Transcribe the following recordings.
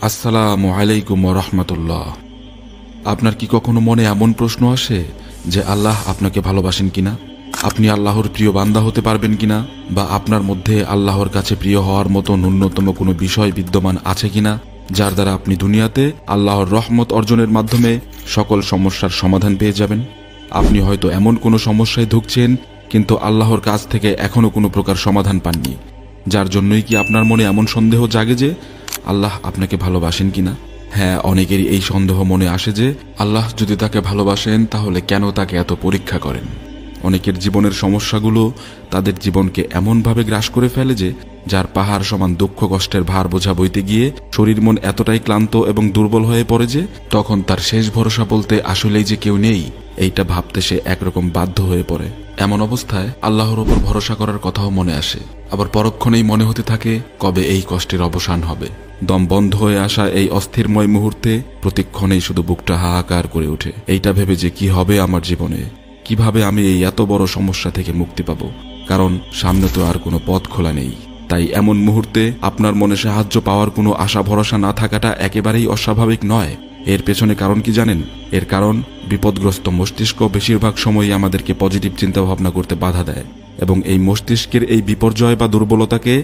আসসালামু আলাইকুম ওয়া রাহমাতুল্লাহ। আপনার কি কখনো মনে এমন প্রশ্ন আসে যে আল্লাহ আপনাকে ভালোবাসেন কিনা, আপনি আল্লাহর প্রিয় বান্দা হতে পারবেন কিনা, বা আপনার মধ্যে আল্লাহর কাছে প্রিয় হওয়ার মতো ন্যূনতম কোনো বিষয় বিদ্যমান আছে কিনা যার দ্বারা আপনি দুনিয়াতে আল্লাহর রহমত অর্জনের মাধ্যমে সকল সমস্যার সমাধান পেয়ে যাবেন? আপনি হয়তো এমন কোনো সমস্যায় ভুগছেন কিন্তু আল্লাহর কাছ থেকে এখনো কোনো প্রকার সমাধান পাননি, যার জন্যই কি আপনার মনে এমন সন্দেহ জাগে যে আল্লাহ আপনাকে ভালোবাসেন কিনা? হ্যাঁ, অনেকেরই এই সন্দেহ মনে আসে যে আল্লাহ যদি তাকে ভালোবাসেন তাহলে কেন তাকে এত পরীক্ষা করেন। অনেকের জীবনের সমস্যাগুলো তাদের জীবনকে এমনভাবে গ্রাস করে ফেলে যে যার পাহাড় সমান দুঃখ কষ্টের ভার বোঝা বইতে গিয়ে শরীর মন এতটাই ক্লান্ত এবং দুর্বল হয়ে পড়ে যে তখন তার শেষ ভরসা বলতে আসলেই যে কেউ নেই, এইটা ভাবতে সে একরকম বাধ্য হয়ে পড়ে। এমন অবস্থায় আল্লাহর ওপর ভরসা করার কথাও মনে আসে, আবার পরক্ষণেই মনে হতে থাকে কবে এই কষ্টের অবসান হবে। দম বন্ধ হয়ে আসা এই অস্থিরময় মুহূর্তে প্রতিক্ষণেই শুধু বুকটা হাহাকার করে ওঠে, এইটা ভেবে যে কি হবে আমার জীবনে, কিভাবে আমি এই এত বড় সমস্যা থেকে মুক্তি পাব, কারণ সামনে তো আর কোনো পথ খোলা নেই। তাই এমন মুহূর্তে আপনার মনে সাহায্য পাওয়ার কোনো আশা ভরসা না থাকাটা একেবারেই অস্বাভাবিক নয়। এর পেছনে কারণ কি জানেন? এর কারণ বিপদগ্রস্ত মস্তিষ্ক বেশিরভাগ সময়ই আমাদেরকে পজিটিভ চিন্তা ভাবনা করতে বাধা দেয়, এবং এই মস্তিষ্কের এই বিপর্যয় বা দুর্বলতাকে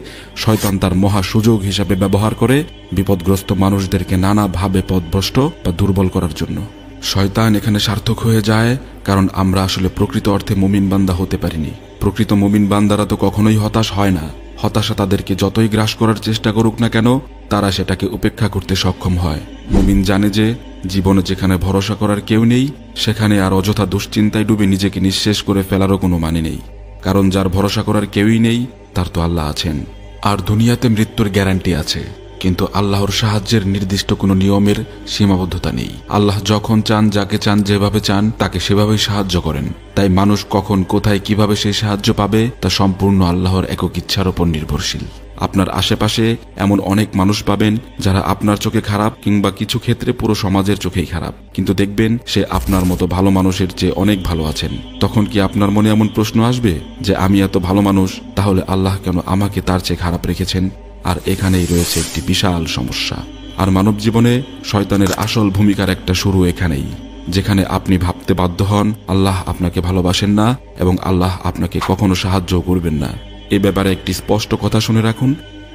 শয়তান তার মহা সুযোগ হিসাবে ব্যবহার করে বিপদগ্রস্ত মানুষদেরকে নানাভাবে পথভ্রষ্ট বা দুর্বল করার জন্য। শয়তান এখানে সার্থক হয়ে যায়, কারণ আমরা আসলে প্রকৃত অর্থে মুমিন বান্দা হতে পারিনি। প্রকৃত মুমিন বান্দারা তো কখনোই হতাশ হয় না। হতাশা তাদেরকে যতই গ্রাস করার চেষ্টা করুক না কেন, তারা সেটাকে উপেক্ষা করতে সক্ষম হয়। মুমিন জানে যে জীবনে যেখানে ভরসা করার কেউ নেই সেখানে আর অযথা দুশ্চিন্তায় ডুবে নিজেকে নিঃশেষ করে ফেলারও কোনো মানে নেই, কারণ যার ভরসা করার কেউই নেই তার তো আল্লাহ আছেন। আর দুনিয়াতে মৃত্যুর গ্যারান্টি আছে, কিন্তু আল্লাহর সাহায্যের নির্দিষ্ট কোনো নিয়মের সীমাবদ্ধতা নেই। আল্লাহ যখন চান, যাকে চান, যেভাবে চান তাকে সেভাবেই সাহায্য করেন। তাই মানুষ কখন, কোথায়, কিভাবে সেই সাহায্য পাবে তা সম্পূর্ণ আল্লাহর একক ইচ্ছার উপর নির্ভরশীল। আপনার আশেপাশে এমন অনেক মানুষ পাবেন যারা আপনার চোখে খারাপ, কিংবা কিছু ক্ষেত্রে পুরো সমাজের চোখেই খারাপ, কিন্তু দেখবেন সে আপনার মতো ভালো মানুষের চেয়ে অনেক ভালো আছেন। তখন কি আপনার মনে এমন প্রশ্ন আসবে যে আমি এত ভালো মানুষ, তাহলে আল্লাহ কেন আমাকে তার চেয়ে খারাপ রেখেছেন? আর এখানেই রয়েছে একটি বিশাল সমস্যা। আর মানব জীবনে শয়তানের আসল ভূমিকার একটা শুরু এখানেই, যেখানে আপনি ভাবতে বাধ্য হন আল্লাহ আপনাকে ভালোবাসেন না এবং আল্লাহ আপনাকে কখনো সাহায্য করবেন না। এ ব্যাপারে একটি স্পষ্ট কথা শুনে রাখুন,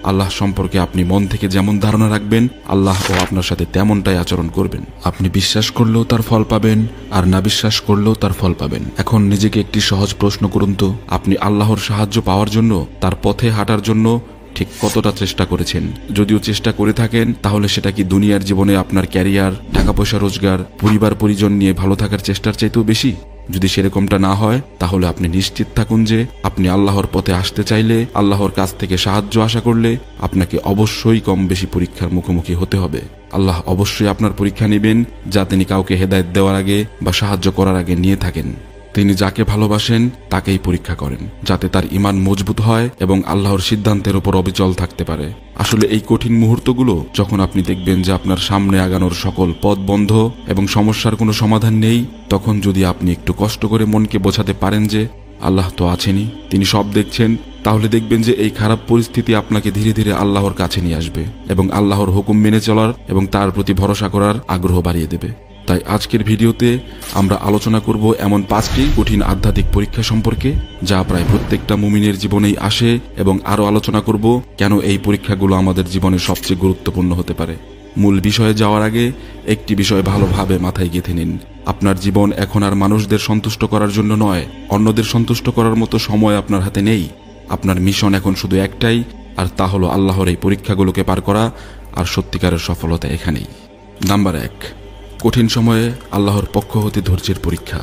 আল্লাহ সম্পর্কে আপনি মন থেকে যেমন ধারণা রাখবেন আল্লাহ ও আপনার সাথে তেমনটাই আচরণ করবেন। আপনি বিশ্বাস করলেও তার ফল পাবেন, আর না বিশ্বাস করলেও তার ফল পাবেন। এখন নিজেকে একটি সহজ প্রশ্ন করুন তো, আপনি আল্লাহর সাহায্য পাওয়ার জন্য, তার পথে হাঁটার জন্য ঠিক কতটা চেষ্টা করেছেন? যদিও চেষ্টা করে থাকেন, তাহলে সেটা কি দুনিয়ার জীবনে আপনার ক্যারিয়ার, টাকা পয়সা রোজগার, পরিবার পরিজন নিয়ে ভালো থাকার চেষ্টার চাইতেও বেশি? যদি সেরকমটা না হয় তাহলে আপনি নিশ্চিত থাকুন যে আপনি আল্লাহর পথে আসতে চাইলে, আল্লাহর কাছ থেকে সাহায্য আশা করলে আপনাকে অবশ্যই কম বেশি পরীক্ষার মুখোমুখি হতে হবে। আল্লাহ অবশ্যই আপনার পরীক্ষা নেবেন, যা তিনি কাউকে হেদায়েত দেওয়ার আগে বা সাহায্য করার আগে নিয়ে থাকেন। তিনি যাকে ভালোবাসেন তাকেই পরীক্ষা করেন, যাতে তার ঈমান মজবুত হয় এবং আল্লাহর সিদ্ধান্তের উপর অবিচল থাকতে পারে। আসলে এই কঠিন মুহূর্তগুলো যখন আপনি দেখবেন যে আপনার সামনে আগানোর সকল পথ বন্ধ এবং সমস্যার কোনো সমাধান নেই, তখন যদি আপনি একটু কষ্ট করে মনকে বোঝাতে পারেন যে আল্লাহ তো আছেনই, তিনি সব দেখছেন, তাহলে দেখবেন যে এই খারাপ পরিস্থিতি আপনাকে ধীরে ধীরে আল্লাহর কাছে নিয়ে আসবে এবং আল্লাহর হুকুম মেনে চলার এবং তার প্রতি ভরসা করার আগ্রহ বাড়িয়ে দেবে। তাই আজকের ভিডিওতে আমরা আলোচনা করব এমন 5টি কঠিন আধ্যাত্মিক পরীক্ষা সম্পর্কে, যা প্রায় প্রত্যেকটা মুমিনের জীবনেই আসে, এবং আরও আলোচনা করব কেন এই পরীক্ষাগুলো আমাদের জীবনে সবচেয়ে গুরুত্বপূর্ণ হতে পারে। মূল বিষয়ে যাওয়ার আগে একটি বিষয় ভালোভাবে মাথায় গেঁথে নিন, আপনার জীবন এখন আর মানুষদের সন্তুষ্ট করার জন্য নয়, অন্যদের সন্তুষ্ট করার মতো সময় আপনার হাতে নেই। আপনার মিশন এখন শুধু একটাই, আর তা হলো আল্লাহর এই পরীক্ষাগুলোকে পার করা, আর সত্যিকারের সফলতা এখানেই। নাম্বার 1, কঠিন সময়ে আল্লাহর পক্ষ হতে ধৈর্যের পরীক্ষা।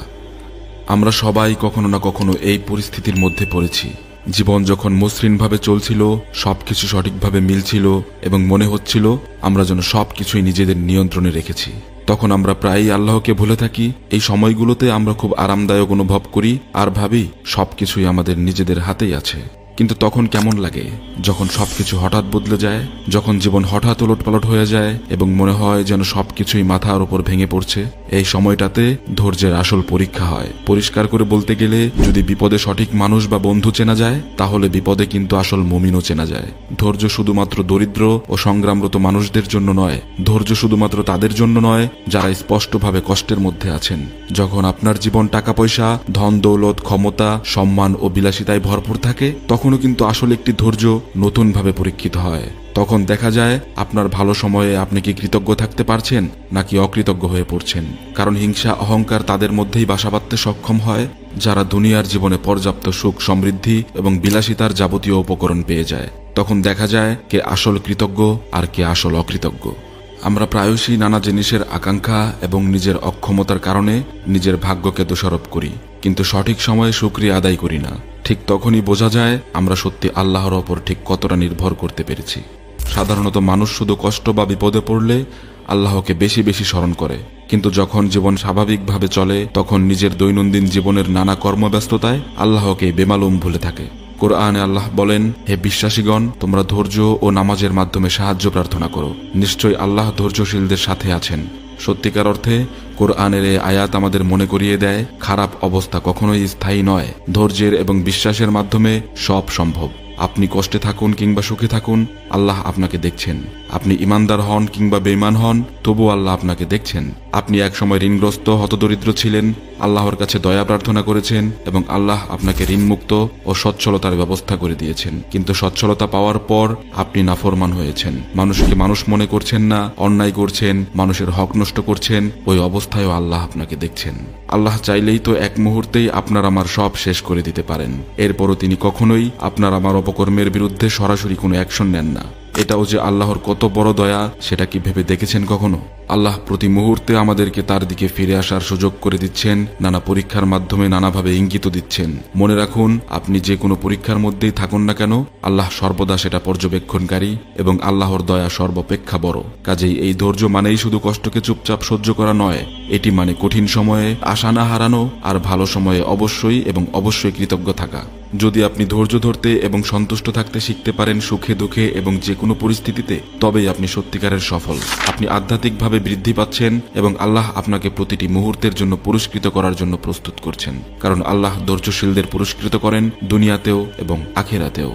আমরা সবাই কখনো না কখনো এই পরিস্থিতির মধ্যে পড়েছি। জীবন যখন মসৃণভাবে চলছিল, সবকিছু সঠিকভাবে মিলছিল এবং মনে হচ্ছিল আমরা যেন সবকিছুই নিজেদের নিয়ন্ত্রণে রেখেছি, তখন আমরা প্রায়ই আল্লাহকে ভুলে থাকি। এই সময়গুলোতে আমরা খুব আরামদায়ক অনুভব করি আর ভাবি সবকিছুই আমাদের নিজেদের হাতেই আছে। কিন্তু তখন কেমন লাগে যখন সবকিছু হঠাৎ বদলে যায়, যখন জীবন হঠাৎ ওলটপালট হয়ে যায় এবং মনে হয় যেন সবকিছুই মাথার উপর ভেঙে পড়ছে। এই সময়টাতে ধৈর্যের আসল পরীক্ষা হয়। পরিষ্কার করে বলতে গেলে যদি বিপদে সঠিক মানুষ বা বন্ধু চেনা যায়, তাহলে বিপদে কিন্তু আসল মুমিনও চেনা যায়। ধৈর্য শুধুমাত্র দরিদ্র ও সংগ্রামরত মানুষদের জন্য নয়, ধৈর্য শুধুমাত্র তাদের জন্য নয় যারা স্পষ্টভাবে কষ্টের মধ্যে আছেন। যখন আপনার জীবন টাকা পয়সা, ধন দৌলত, ক্ষমতা, সম্মান ও বিলাসিতায় ভরপুর থাকে, তখনও কিন্তু আসলে একটি ধৈর্য নতুনভাবে পরীক্ষিত হয়। তখন দেখা যায় আপনার ভালো সময়ে আপনি কি কৃতজ্ঞ থাকতে পারছেন নাকি অকৃতজ্ঞ হয়ে পড়ছেন। কারণ হিংসা, অহংকার তাদের মধ্যেই বাসা বাঁধতে সক্ষম হয় যারা দুনিয়ার জীবনে পর্যাপ্ত সুখ, সমৃদ্ধি এবং বিলাসিতার যাবতীয় উপকরণ পেয়ে যায়। তখন দেখা যায় কে আসল কৃতজ্ঞ আর কে আসল অকৃতজ্ঞ। আমরা প্রায়শই নানা জিনিসের আকাঙ্ক্ষা এবং নিজের অক্ষমতার কারণে নিজের ভাগ্যকে দোষারোপ করি, কিন্তু সঠিক সময়ে শুকরিয়া আদায় করি না। ঠিক তখনই বোঝা যায় আমরা সত্যি আল্লাহর ওপর ঠিক কতটা নির্ভর করতে পেরেছি। সাধারণত মানুষ শুধু কষ্ট বা বিপদে পড়লে আল্লাহকে বেশি বেশি স্মরণ করে, কিন্তু যখন জীবন স্বাভাবিকভাবে চলে তখন নিজের দৈনন্দিন জীবনের নানা কর্মব্যস্ততায় আল্লাহকে বেমালুম ভুলে থাকে। কোরআনে আল্লাহ বলেন, হে বিশ্বাসীগণ, তোমরা ধৈর্য ও নামাজের মাধ্যমে সাহায্য প্রার্থনা করো, নিশ্চয়ই আল্লাহ ধৈর্যশীলদের সাথে আছেন। সত্যিকার অর্থে কোরআনের এই আয়াত আমাদের মনে করিয়ে দেয় খারাপ অবস্থা কখনোই স্থায়ী নয়। ধৈর্যের এবং বিশ্বাসের মাধ্যমে সব সম্ভব। আপনি কষ্টে থাকুন কিংবা সুখে থাকুন, আল্লাহ আপনাকে দেখছেন। আপনি ইমানদার হন কিংবা বেঈমান হন, তবু আল্লাহ আপনাকে দেখছেন। আপনি একসময় ঋণগ্রস্ত, হতদরিদ্র ছিলেন, আল্লাহর কাছে দয়া প্রার্থনা করেছেন এবং আল্লাহ আপনাকে ঋণমুক্ত ও সচ্ছলতার ব্যবস্থা করে দিয়েছেন। কিন্তু সচ্ছলতা পাওয়ার পর আপনি নাফরমান হয়েছেন, মানুষকে মানুষ মনে করছেন না, অন্যায় করছেন, মানুষের হক নষ্ট করছেন। ওই অবস্থায়ও আল্লাহ আপনাকে দেখছেন। আল্লাহ চাইলেই তো এক মুহূর্তেই আপনার আমার সব শেষ করে দিতে পারেন। এরপরও তিনি কখনোই আপনার আমার অপকর্মের বিরুদ্ধে সরাসরি কোনো অ্যাকশন নেন না। এটাও যে আল্লাহর কত বড় দয়া, সেটা কি ভেবে দেখেছেন কখনো? আল্লাহ প্রতি মুহূর্তে আমাদেরকে তার দিকে ফিরে আসার সুযোগ করে দিচ্ছেন, নানা পরীক্ষার মাধ্যমে নানাভাবে ইঙ্গিত দিচ্ছেন। মনে রাখুন, আপনি যে কোনো পরীক্ষার মধ্যেই থাকুন না কেন, আল্লাহ সর্বদা সেটা পর্যবেক্ষণকারী এবং আল্লাহর দয়া সর্বাপেক্ষা বড়। কাজেই এই ধৈর্য মানেই শুধু কষ্টকে চুপচাপ সহ্য করা নয়, এটি মানে কঠিন সময়ে আশা না হারানো আর ভালো সময়ে অবশ্যই এবং অবশ্যই কৃতজ্ঞ থাকা। যদি আপনি ধৈর্য ধরতে এবং সন্তুষ্ট থাকতে শিখতে পারেন সুখে দুঃখে এবং যে কোনো পরিস্থিতিতে, তবেই আপনি সত্যিকারের সফল। আপনি আধ্যাত্মিকভাবে বৃদ্ধি পাচ্ছেন এবং আল্লাহ আপনাকে প্রতিটি মুহূর্তের জন্য পুরস্কৃত করার জন্য প্রস্তুত করছেন। কারণ আল্লাহ ধৈর্যশীলদের পুরস্কৃত করেন দুনিয়াতেও এবং আখিরাতেও।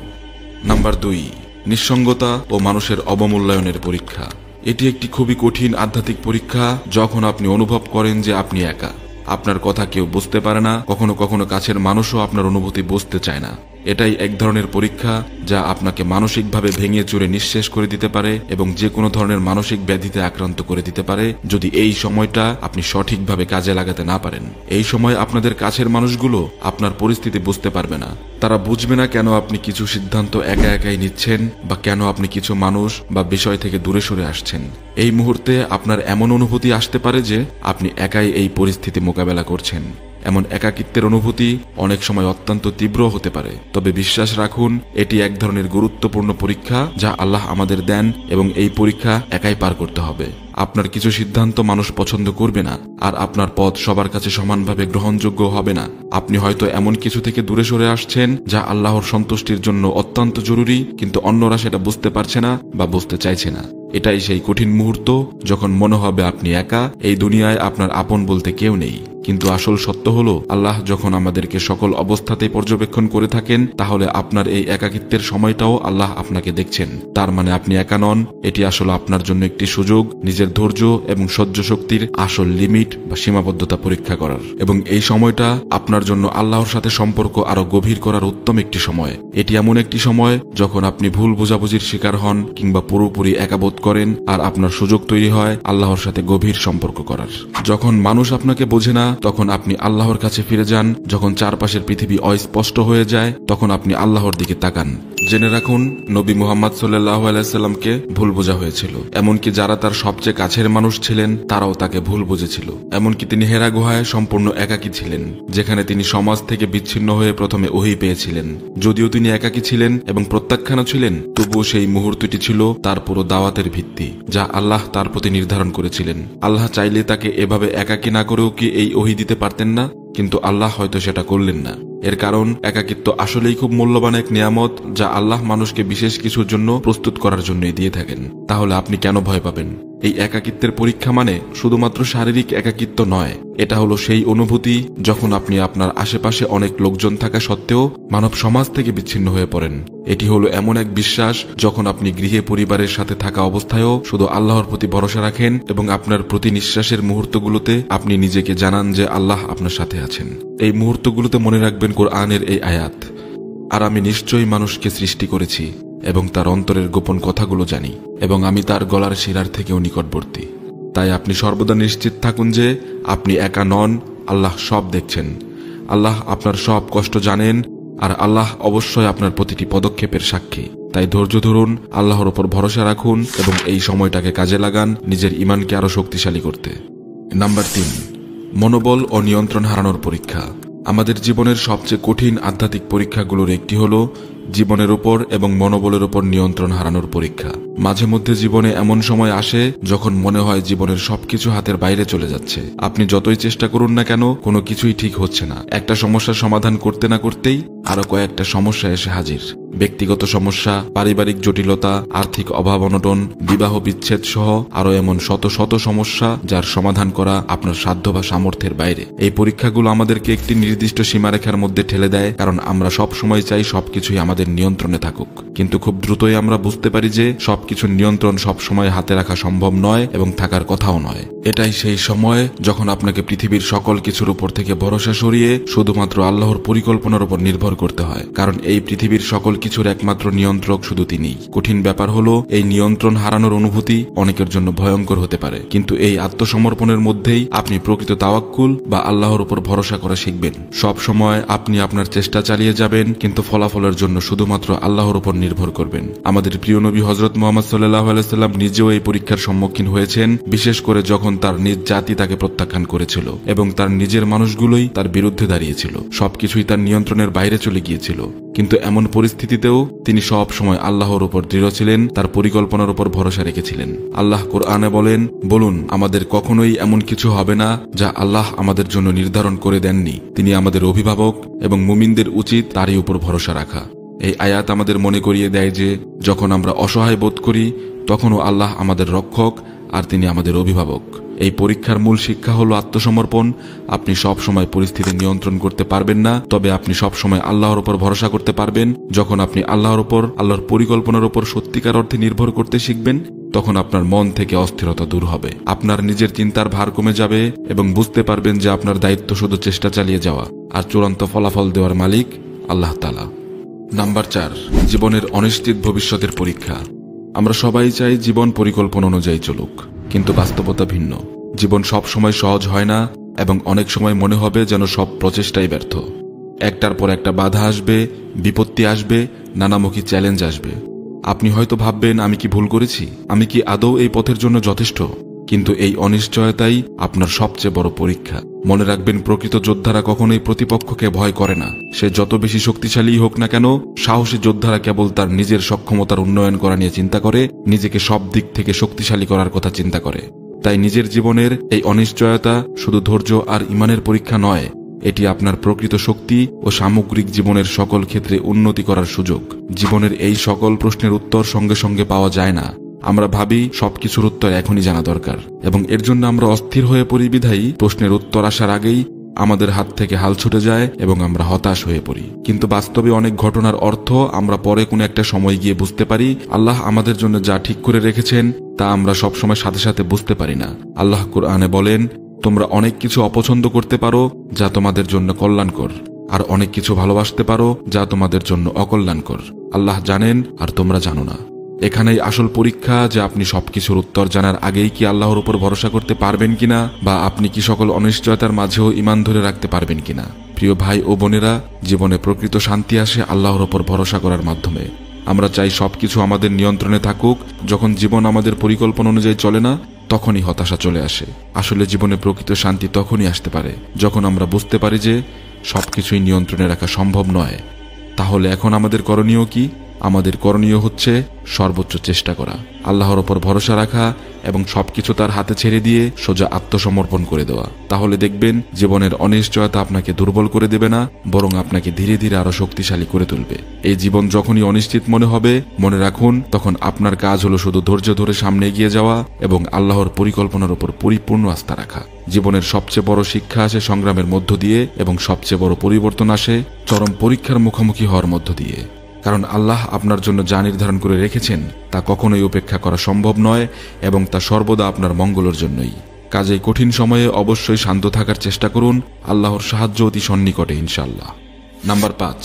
নাম্বার 2, নিঃসঙ্গতা ও মানুষের অবমূল্যায়নের পরীক্ষা। এটি একটি খুবই কঠিন আধ্যাত্মিক পরীক্ষা যখন আপনি অনুভব করেন যে আপনি একা। আপনার কথা কেউ বুঝতে পারে না, কখনো কখনো কাছের মানুষও আপনার অনুভূতি বুঝতে চায় না। এটাই এক ধরনের পরীক্ষা যা আপনাকে মানসিকভাবে ভেঙে চুরে নিঃশেষ করে দিতে পারে এবং যে কোনো ধরনের মানসিক ব্যাধিতে আক্রান্ত করে দিতে পারে যদি এই সময়টা আপনি সঠিকভাবে কাজে লাগাতে না পারেন। এই সময় আপনাদের কাছের মানুষগুলো আপনার পরিস্থিতি বুঝতে পারবে না। তারা বুঝবে না কেন আপনি কিছু সিদ্ধান্ত একা একাই নিচ্ছেন বা কেন আপনি কিছু মানুষ বা বিষয় থেকে দূরে সরে আসছেন। এই মুহূর্তে আপনার এমন অনুভূতি আসতে পারে যে আপনি একাই এই পরিস্থিতি মোকাবেলা করছেন। এমন একাকিত্বের অনুভূতি অনেক সময় অত্যন্ত তীব্র হতে পারে, তবে বিশ্বাস রাখুন, এটি এক ধরনের গুরুত্বপূর্ণ পরীক্ষা যা আল্লাহ আমাদের দেন এবং এই পরীক্ষা একাই পার করতে হবে। আপনার কিছু সিদ্ধান্ত মানুষ পছন্দ করবে না আর আপনার পথ সবার কাছে সমানভাবে গ্রহণযোগ্য হবে না। আপনি হয়তো এমন কিছু থেকে দূরে সরে আসছেন যা আল্লাহর সন্তুষ্টির জন্য অত্যন্ত জরুরি, কিন্তু অন্যরা সেটা বুঝতে পারছে না বা বুঝতে চাইছে না। এটাই সেই কঠিন মুহূর্ত যখন মনে হবে আপনি একা, এই দুনিয়ায় আপনার আপন বলতে কেউ নেই। কিন্তু আসল সত্য হলো, আল্লাহ যখন আমাদেরকে সকল অবস্থাতেই পর্যবেক্ষণ করে থাকেন, তাহলে আপনার এই একাকিত্বের সময়টাও আল্লাহ আপনাকে দেখছেন। তার মানে আপনি একা নন। এটি আসলে আপনার জন্য একটি সুযোগ নিজের ধৈর্য এবং সহ্য শক্তির আসল লিমিট বা সীমাবদ্ধতা পরীক্ষা করার, এবং এই সময়টা আপনার জন্য আল্লাহর সাথে সম্পর্ক আরো গভীর করার উত্তম একটি সময়। এটি এমন একটি সময় যখন আপনি ভুল বোঝাবুঝির শিকার হন কিংবা পুরোপুরি একাবোধ করেন আর আপনার সুযোগ তৈরি হয় আল্লাহর সাথে গভীর সম্পর্ক করার। যখন মানুষ আপনাকে বোঝে না, তখন আপনি আল্লাহর কাছে ফিরে যান। যখন চারপাশের পৃথিবী অস্পষ্ট হয়ে যায়, তখন আপনি আল্লাহর দিকে তাকান। জেনে রাখুন, নবী মুহাম্মদ সাল্লাল্লাহু আলাইহি সাল্লামকে ভুল বোঝা হয়েছিল। এমনকি যারা তার সবচেয়ে কাছের মানুষ ছিলেন তারাও তাকে ভুল বুঝেছিল। এমনকি তিনি হেরা গুহায় সম্পূর্ণ একাকী ছিলেন, যেখানে তিনি সমাজ থেকে বিচ্ছিন্ন হয়ে প্রথমে ওহী পেয়েছিলেন। যদিও তিনি একাকী ছিলেন এবং প্রত্যাখ্যানও ছিলেন, তবুও সেই মুহূর্তটি ছিল তার পুরো দাওয়াতের ভিত্তি, যা আল্লাহ তার প্রতি নির্ধারণ করেছিলেন। আল্লাহ চাইলে তাকে এভাবে একাকী না করেও কি এই ওহী দিতে পারতেন না? কিন্তু আল্লাহ হয়তো সেটা করলেন না। এর কারণ, একাকিত্ব আসলেই খুব মূল্যবান এক নিয়ামত যা আল্লাহ মানুষকে বিশেষ কিছুর জন্য প্রস্তুত করার জন্যই দিয়ে থাকেন। তাহলে আপনি কেন ভয় পাবেন? এই একাকিত্বের পরীক্ষা মানে শুধুমাত্র শারীরিক একাকিত্ব নয়, এটা হলো সেই অনুভূতি যখন আপনি আপনার আশেপাশে অনেক লোকজন থাকা সত্ত্বেও মানব সমাজ থেকে বিচ্ছিন্ন হয়ে পড়েন। এটি হলো এমন এক বিশ্বাস যখন আপনি গৃহে পরিবারের সাথে থাকা অবস্থায়ও শুধু আল্লাহর প্রতি ভরসা রাখেন এবং আপনার প্রতি নিঃশ্বাসের মুহূর্তগুলোতে আপনি নিজেকে জানান যে আল্লাহ আপনার সাথে আছেন। এই মুহূর্তগুলোতে মনে রাখবেন কোরআনের এই আয়াত, আর আমি নিশ্চয়ই মানুষকে সৃষ্টি করেছি এবং তার অন্তরের গোপন কথাগুলো জানি, এবং আমি তার গলার শিরার থেকেও নিকটবর্তী। তাই আপনি সর্বদা নিশ্চিত থাকুন যে আপনি একা নন, আল্লাহ সব দেখছেন। আল্লাহ আপনার সব কষ্ট জানেন, আর আল্লাহ অবশ্যই আপনার প্রতিটি পদক্ষেপের সাক্ষী। তাই ধৈর্য ধরুন, আল্লাহর ওপর ভরসা রাখুন এবং এই সময়টাকে কাজে লাগান নিজের ঈমানকে আরো শক্তিশালী করতে। নাম্বার 3, মনোবল ও নিয়ন্ত্রণ হারানোর পরীক্ষা। আমাদের জীবনের সবচেয়ে কঠিন আধ্যাত্মিক পরীক্ষাগুলোর একটি হলো জীবনের উপর এবং মনোবলের উপর নিয়ন্ত্রণ হারানোর পরীক্ষা। মাঝে মধ্যে জীবনে এমন সময় আসে যখন মনে হয় জীবনের সবকিছু হাতের বাইরে চলে যাচ্ছে। আপনি যতই চেষ্টা করুন না কেন, কোনো কিছুই ঠিক হচ্ছে না। একটা সমস্যার সমাধান করতে না করতেই আরো কয়েকটা সমস্যা এসে হাজির। ব্যক্তিগত সমস্যা, পারিবারিক জটিলতা, আর্থিক অভাব অনটন, বিবাহ বিচ্ছেদ সহ আরো এমন শত শত সমস্যা যার সমাধান করা আপনার সাধ্য বা সামর্থ্যের বাইরে। এই পরীক্ষাগুলো আমাদেরকে একটি নির্দিষ্ট সীমারেখার মধ্যে ঠেলে দেয়, কারণ আমরা সব সময় চাই সবকিছুই আমাদের নিয়ন্ত্রণে থাকুক। কিন্তু খুব দ্রুতই আমরা বুঝতে পারি যে সবকিছুর নিয়ন্ত্রণ সবসময় হাতে রাখা সম্ভব নয় এবং থাকার কথাও নয়। এটাই সেই সময় যখন আপনাকে পৃথিবীর সকল কিছুর উপর থেকে ভরসা সরিয়ে শুধুমাত্র আল্লাহর পরিকল্পনার উপর নির্ভর করতে হয়, কারণ এই পৃথিবীর সকল কিছুর একমাত্র নিয়ন্ত্রক শুধু তিনিই। কঠিন ব্যাপার হলো এই নিয়ন্ত্রণ হারানোর অনুভূতি অনেকের জন্য ভয়ঙ্কর হতে পারে, কিন্তু এই আত্মসমর্পণের মধ্যেই আপনি প্রকৃত তাওয়াক্কুল বা আল্লাহর উপর ভরসা করা শিখবেন। সব সময় আপনি আপনার চেষ্টা চালিয়ে যাবেন, কিন্তু ফলাফলের জন্য শুধুমাত্র আল্লাহর উপর নির্ভর করবেন। আমাদের প্রিয় নবী হযরত মুহাম্মদ সাল্লাল্লাহু আলাইহি সাল্লাম নিজেও এই পরীক্ষার সম্মুখীন হয়েছেন, বিশেষ করে যখন তার নিজ জাতি তাকে প্রত্যাখ্যান করেছিল এবং তার নিজের মানুষগুলোই তার বিরুদ্ধে দাঁড়িয়েছিল। সবকিছুই তার নিয়ন্ত্রণের বাইরে চলে গিয়েছিল, কিন্তু এমন পরিস্থিতিতেও তিনি সব সময় আল্লাহর উপর দৃঢ় ছিলেন, তার পরিকল্পনার উপর ভরসা রেখেছিলেন। আল্লাহ কোরআনে বলেন, বলুন আমাদের কখনোই এমন কিছু হবে না যা আল্লাহ আমাদের জন্য নির্ধারণ করে দেননি। তিনি আমাদের অভিভাবক এবং মুমিনদের উচিত তারই উপর ভরসা রাখা। এই আয়াত আমাদের মনে করিয়ে দেয় যে যখন আমরা অসহায় বোধ করি তখনও আল্লাহ আমাদের রক্ষক আর তিনি আমাদের অভিভাবক। এই পরীক্ষার মূল শিক্ষা হলো আত্মসমর্পণ। আপনি সব সময় পরিস্থিতি নিয়ন্ত্রণ করতে পারবেন না, তবে আপনি সব সময় আল্লাহর উপর ভরসা করতে পারবেন। যখন আপনি আল্লাহর উপর, আল্লাহর পরিকল্পনার উপর সত্যিকার অর্থে নির্ভর করতে শিখবেন, তখন আপনার মন থেকে অস্থিরতা দূর হবে, আপনার নিজের চিন্তার ভার কমে যাবে এবং বুঝতে পারবেন যে আপনার দায়িত্ব শুধু চেষ্টা চালিয়ে যাওয়া, আর চূড়ান্ত ফলাফল দেওয়ার মালিক আল্লাহ তাআলা। নাম্বার 4, জীবনের অনিশ্চিত ভবিষ্যতের পরীক্ষা। আমরা সবাই চাই জীবন পরিকল্পনা অনুযায়ী চলুক, কিন্তু বাস্তবতা ভিন্ন। জীবন সব সময় সহজ হয় না এবং অনেক সময় মনে হবে যেন সব প্রচেষ্টাই ব্যর্থ। একটার পর একটা বাধা আসবে, বিপত্তি আসবে, নানামুখী চ্যালেঞ্জ আসবে। আপনি হয়তো ভাববেন, আমি কি ভুল করেছি? আমি কি আদৌ এই পথের জন্য যথেষ্ট? কিন্তু এই অনিশ্চয়তাই আপনার সবচেয়ে বড় পরীক্ষা। মনে রাখবেন, প্রকৃত যোদ্ধারা কখনোই প্রতিপক্ষকে ভয় করে না। সে যত বেশি শক্তিশালী হোক না কেন, সাহসী যোদ্ধারা কেবল তার নিজের সক্ষমতার উন্নয়ন করা নিয়ে চিন্তা করে, নিজেকে সব দিক থেকে শক্তিশালী করার কথা চিন্তা করে। তাই নিজের জীবনের এই অনিশ্চয়তা শুধু ধৈর্য আর ঈমানের পরীক্ষা নয়, এটি আপনার প্রকৃত শক্তি ও সামগ্রিক জীবনের সকল ক্ষেত্রে উন্নতি করার সুযোগ। জীবনের এই সকল প্রশ্নের উত্তর সঙ্গে সঙ্গে পাওয়া যায় না। আমরা ভাবি সবকিছুর উত্তর এখনই জানা দরকার, এবং এর জন্য আমরা অস্থির হয়ে পড়ি। বিধায়ী প্রশ্নের উত্তর আসার আগেই আমাদের হাত থেকে হাল ছুটে যায় এবং আমরা হতাশ হয়ে পড়ি। কিন্তু বাস্তবে অনেক ঘটনার অর্থ আমরা পরে কোনো একটা সময় গিয়ে বুঝতে পারি। আল্লাহ আমাদের জন্য যা ঠিক করে রেখেছেন তা আমরা সবসময় সাথে সাথে বুঝতে পারি না। আল্লাহ কোরআনে বলেন, তোমরা অনেক কিছু অপছন্দ করতে পারো যা তোমাদের জন্য কল্যাণকর, আর অনেক কিছু ভালোবাসতে পারো যা তোমাদের জন্য অকল্যাণকর। আল্লাহ জানেন আর তোমরা জানো না। এখানেই আসল পরীক্ষা যে আপনি সবকিছুর উত্তর জানার আগেই কি আল্লাহর উপর ভরসা করতে পারবেন কিনা, বা আপনি কি সকল অনিশ্চয়তার মাঝেও ঈমান ধরে রাখতে পারবেন কিনা। প্রিয় ভাই ও বোনেরা, জীবনে প্রকৃত শান্তি আসে আল্লাহর উপর ভরসা করার মাধ্যমে। আমরা চাই সবকিছু আমাদের নিয়ন্ত্রণে থাকুক। যখন জীবন আমাদের পরিকল্পনা অনুযায়ী চলে না, তখনই হতাশা চলে আসে। আসলে জীবনে প্রকৃত শান্তি তখনই আসতে পারে যখন আমরা বুঝতে পারি যে সবকিছুই নিয়ন্ত্রণে রাখা সম্ভব নয়। তাহলে এখন আমাদের করণীয় কি? আমাদের করণীয় হচ্ছে সর্বোচ্চ চেষ্টা করা, আল্লাহর ওপর ভরসা রাখা এবং সবকিছু তার হাতে ছেড়ে দিয়ে সোজা আত্মসমর্পণ করে দেওয়া। তাহলে দেখবেন জীবনের অনিশ্চয়তা আপনাকে দুর্বল করে দেবে না, বরং আপনাকে ধীরে ধীরে আরো শক্তিশালী করে তুলবে। এই জীবন যখনই অনিশ্চিত মনে হবে, মনে রাখুন তখন আপনার কাজ হলো শুধু ধৈর্য ধরে সামনে এগিয়ে যাওয়া এবং আল্লাহর পরিকল্পনার উপর পরিপূর্ণ আস্থা রাখা। জীবনের সবচেয়ে বড় শিক্ষা আসে সংগ্রামের মধ্য দিয়ে এবং সবচেয়ে বড় পরিবর্তন আসে চরম পরীক্ষার মুখোমুখি হওয়ার মধ্য দিয়ে। কারণ আল্লাহ আপনার জন্য যা নির্ধারণ করে রেখেছেন তা কখনোই উপেক্ষা করা সম্ভব নয় এবং তা সর্বদা আপনার মঙ্গলের জন্যই। কাজেই কঠিন সময়ে অবশ্যই শান্ত থাকার চেষ্টা করুন, আল্লাহর সাহায্য অতি সন্নিকটে ইনশাআল্লাহ। নাম্বার 5,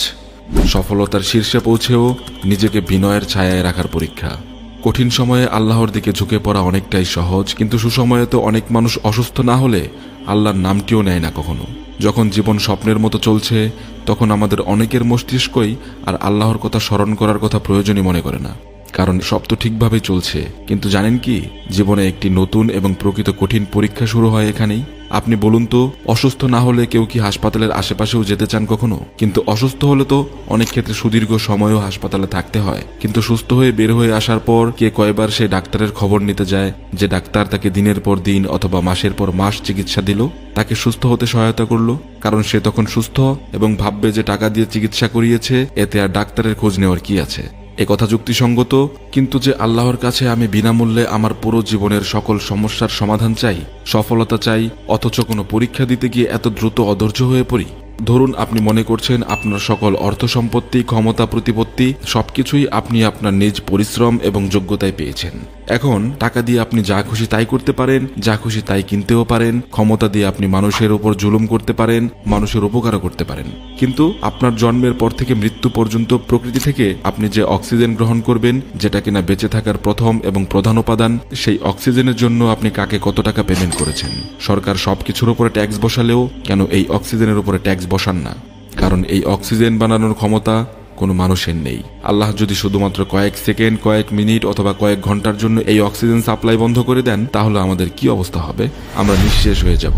সফলতার শীর্ষে পৌঁছেও নিজেকে বিনয়ের ছায়ায় রাখার পরীক্ষা। কঠিন সময়ে আল্লাহর দিকে ঝুঁকে পড়া অনেকটাই সহজ, কিন্তু সুসময়ে তো অনেক মানুষ অসুস্থ না হলে আল্লাহর নামটিও নেয় না কখনো। যখন জীবন স্বপ্নের মতো চলছে তখন আমাদের অনেকের মস্তিষ্কই আর আল্লাহর কথা স্মরণ করার কথা প্রয়োজনই মনে করে না, কারণ সব তো ঠিকভাবে চলছে। কিন্তু জানেন কি, জীবনে একটি নতুন এবং প্রকৃত কঠিন পরীক্ষা শুরু হয় এখানেই। আপনি বলুন তো, অসুস্থ না হলে কেউ কি হাসপাতালের আশেপাশেও যেতে চান কখনো? কিন্তু অসুস্থ হলে তো অনেক ক্ষেত্রে সুদীর্ঘ সময়ও হাসপাতালে থাকতে হয়। কিন্তু সুস্থ হয়ে বের হয়ে আসার পর কে কয়বার সেই ডাক্তারের খবর নিতে যায় যে ডাক্তার তাকে দিনের পর দিন অথবা মাসের পর মাস চিকিৎসা দিল, তাকে সুস্থ হতে সহায়তা করলো, কারণ সে তখন সুস্থ এবং ভাববে যে টাকা দিয়ে চিকিৎসা করিয়েছে, এতে আর ডাক্তারের খোঁজ নেওয়ার কি আছে। একথা যুক্তিসঙ্গত, কিন্তু যে আল্লাহর কাছে আমি বিনামূল্যে আমার পুরো জীবনের সকল সমস্যার সমাধান চাই, সফলতা চাই, অথচ কোনো পরীক্ষা দিতে গিয়ে এত দ্রুত অধৈর্য হয়ে পড়ি। ধরুন আপনি মনে করছেন আপনার সকল অর্থ সম্পত্তি, ক্ষমতা, প্রতিপত্তি সবকিছুই আপনি আপনার নিজ পরিশ্রম এবং যোগ্যতায় পেয়েছেন। এখন টাকা দিয়ে আপনি যা খুশি তাই করতে পারেন, যা খুশি তাই কিনতেও পারেন, ক্ষমতা দিয়ে আপনি মানুষের উপর জুলুম করতে পারেন, মানুষের উপকারও করতে পারেন। কিন্তু আপনার জন্মের পর থেকে মৃত্যু পর্যন্ত প্রকৃতি থেকে আপনি যে অক্সিজেন গ্রহণ করবেন, যেটা কিনা বেঁচে থাকার প্রথম এবং প্রধান উপাদান, সেই অক্সিজেনের জন্য আপনি কাকে কত টাকা পেমেন্ট করেছেন? সরকার সবকিছুর উপরে ট্যাক্স বসালেও কেন এই অক্সিজেনের উপরে ট্যাক্স বসান না? কারণ এই অক্সিজেন বানানোর ক্ষমতা কোনো মানুষের নেই। আল্লাহ যদি শুধুমাত্র কয়েক সেকেন্ড, কয়েক মিনিট অথবা কয়েক ঘন্টার জন্য এই অক্সিজেন সাপ্লাই বন্ধ করে দেন, তাহলে আমাদের কি অবস্থা হবে? আমরা নিঃশেষ হয়ে যাব।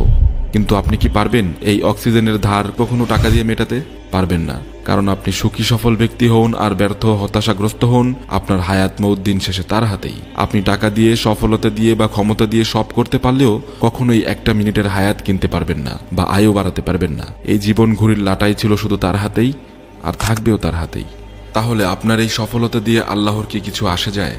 কিন্তু আপনি কি পারবেন এই অক্সিজেনের ধার কখনো টাকা দিয়ে মেটাতে? পারবেন না, কারণ আপনি সুখী সফল ব্যক্তি হন আর ব্যর্থ হতাশাগ্রস্ত হন, আপনার হায়াত মউত দিন শেষে তার হাতেই। আপনি টাকা দিয়ে, সফলতা দিয়ে বা ক্ষমতা দিয়ে সব করতে পারলেও কখনোই একটা মিনিটের হায়াত কিনতে পারবেন না বা আয়ও বাড়াতে পারবেন না। এই জীবন ঘুরির লাটাই ছিল শুধু তার হাতেই আর থাকবেও তার হাতেই। তাহলে আপনার এই সফলতা দিয়ে আল্লাহর কি কিছু আসে যায়?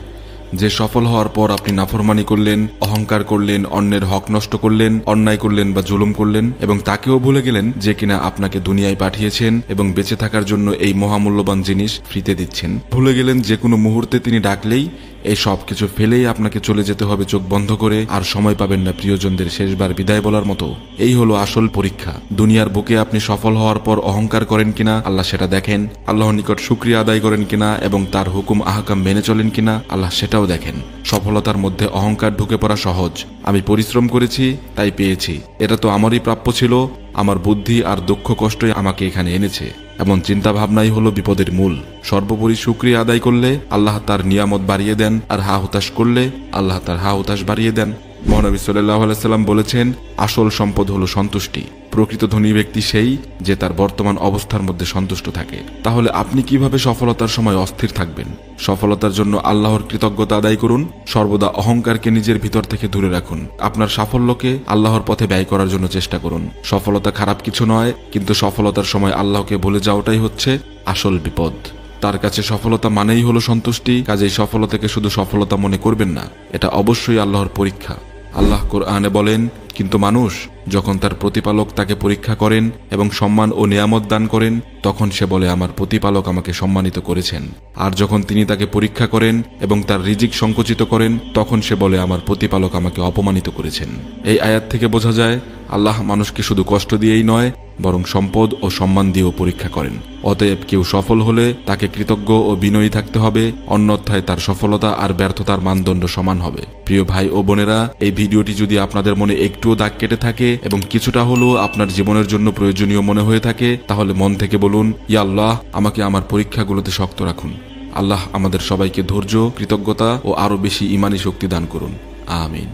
যে সফল হওয়ার পর আপনি নাফরমানি করলেন, অহংকার করলেন, অন্যের হক নষ্ট করলেন, অন্যায় করলেন বা জুলুম করলেন এবং তাকেও ভুলে গেলেন যে কিনা আপনাকে দুনিয়ায় পাঠিয়েছেন এবং বেঁচে থাকার জন্য এই মহামূল্যবান জিনিস ফ্রিতে দিচ্ছেন। ভুলে গেলেন যে কোনো মুহূর্তে তিনি ডাকলেই এই সব কিছু ফেলেই আপনাকে চলে যেতে হবে চোখ বন্ধ করে, আর সময় পাবেন না প্রিয়জনদের শেষবার বিদায় বলার মতো। এই হলো আসল পরীক্ষা। দুনিয়ার বুকে আপনি সফল হওয়ার পর অহংকার করেন কিনা আল্লাহ সেটা দেখেন, আল্লাহর নিকট শুকরিয়া আদায় করেন কিনা এবং তার হুকুম আহকাম মেনে চলেন কিনা আল্লাহ সেটাও দেখেন। সফলতার মধ্যে অহংকার ঢুকে পড়া সহজ। আমি পরিশ্রম করেছি তাই পেয়েছি, এটা তো আমারই প্রাপ্য ছিল, আমার বুদ্ধি আর দুঃখ কষ্টই আমাকে এখানে এনেছে, এমন চিন্তা ভাবনাই হলো বিপদের মূল। সর্বোপরি শুকরিয়া আদায় করলে আল্লাহ তার নিয়ামত বাড়িয়ে দেন, আর হা হুতাশ করলে আল্লাহ তার হা হুতাশ বাড়িয়ে দেন। মহানবী সাল্লাল্লাহু আলাইহি সাল্লাম বলেছেন, আসল সম্পদ হলো সন্তুষ্টি। প্রকৃত ধনী ব্যক্তি সেই যে তার বর্তমান অবস্থার মধ্যে সন্তুষ্ট থাকে। তাহলে আপনি কিভাবে সফলতার সময় অস্থির থাকবেন? সফলতার জন্য আল্লাহর কৃতজ্ঞতা আদায় করুন, সর্বদা অহংকারকে নিজের ভিতর থেকে দূরে রাখুন, আপনার সাফল্যকে আল্লাহর পথে ব্যয় করার জন্য চেষ্টা করুন। সফলতা খারাপ কিছু নয়, কিন্তু সফলতার সময় আল্লাহকে ভুলে যাওয়াটাই হচ্ছে আসল বিপদ। তার কাছে সফলতা মানেই হলো সন্তুষ্টি, কাজেই সফলতাকে শুধু সফলতা মনে করবেন না, এটা অবশ্যই আল্লাহর পরীক্ষা। আল্লাহ কোরআনে বলেন, কিন্তু মানুষ যখন তার প্রতিপালক তাকে পরীক্ষা করেন এবং সম্মান ও নিয়ামত দান করেন, তখন সে বলে আমার প্রতিপালক আমাকে সম্মানিত করেছেন। আর যখন তিনি তাকে পরীক্ষা করেন এবং তার রিজিক সংকুচিত করেন, তখন সে বলে আমার প্রতিপালক আমাকে অপমানিত করেছেন। এই আয়াত থেকে বোঝা যায় আল্লাহ মানুষকে শুধু কষ্ট দিয়েই নয়, বরং সম্পদ ও সম্মান দিয়েও পরীক্ষা করেন। অতএব কেউ সফল হলে তাকে কৃতজ্ঞ ও বিনয়ী থাকতে হবে, অন্যথায় তার সফলতা আর ব্যর্থতার মানদণ্ড সমান হবে। প্রিয় ভাই ও বোনেরা, এই ভিডিওটি যদি আপনাদের মনে একটুও দাগ কেটে থাকে এবং কিছুটা হলেও আপনার জীবনের জন্য প্রয়োজনীয় মনে হয়ে থাকে, তাহলে মন থেকে বলুন, ইয়া আল্লাহ, আমাকে আমার পরীক্ষাগুলোতে শক্ত রাখুন। আল্লাহ আমাদের সবাইকে ধৈর্য, কৃতজ্ঞতা ও আরো বেশি ঈমানী শক্তি দান করুন। আমিন।